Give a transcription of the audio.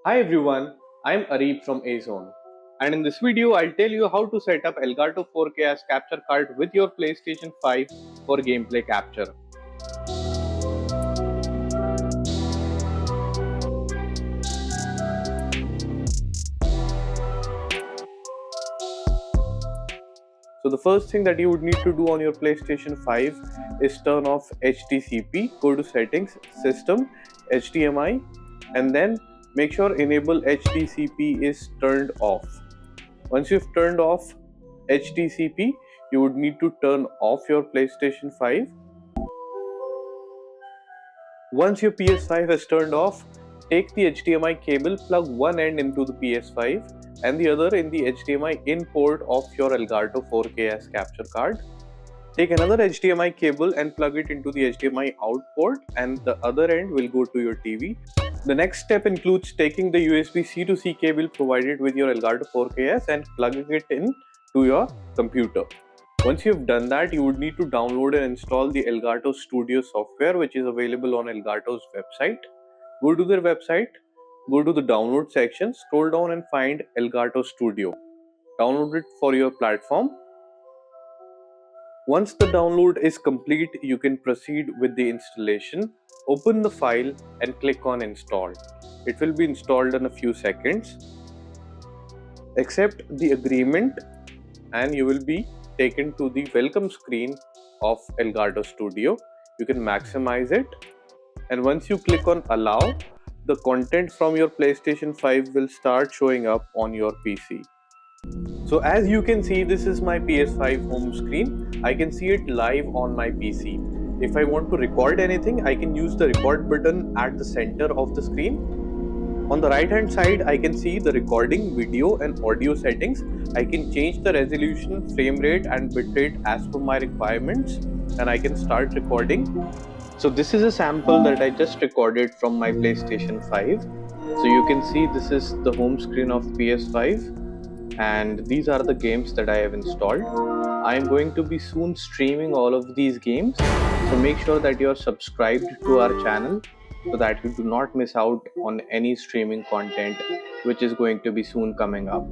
Hi everyone, I'm Areeb from AZone, and in this video I'll tell you how to set up Elgato 4K as capture card with your PlayStation 5 for gameplay capture. So the first thing that you would need to do on your PlayStation 5 is turn off HDCP, go to settings, system, HDMI, and then make sure enable HDCP is turned off. Once you've turned off HDCP, you would need to turn off your PlayStation 5. Once your PS5 is turned off, take the HDMI cable, plug one end into the PS5 and the other in the HDMI in port of your Elgato 4K as capture card. Take another HDMI cable and plug it into the HDMI out port and the other end will go to your TV. The next step includes taking the USB C to C cable provided with your Elgato 4K and plugging it in to your computer. Once you've done that, you would need to download and install the Elgato Studio software, which is available on Elgato's website. Go to their website, go to the download section, scroll down and find Elgato Studio. Download it for your platform. Once the download is complete, you can proceed with the installation. Open the file and click on install. It will be installed in a few seconds. Accept the agreement and you will be taken to the welcome screen of Elgato Studio. You can maximize it, and once you click on allow, the content from your PlayStation 5 will start showing up on your PC. So as you can see, this is my PS5 home screen. I can see it live on my PC. If I want to record anything, I can use the record button at the center of the screen. On the right hand side, I can see the recording, video and audio settings. I can change the resolution, frame rate and bitrate as per my requirements, and I can start recording. So this is a sample that I just recorded from my PlayStation 5. So you can see this is the home screen of PS5 and these are the games that I have installed. I am going to be soon streaming all of these games. So make sure that you are subscribed to our channel so that you do not miss out on any streaming content which is going to be soon coming up.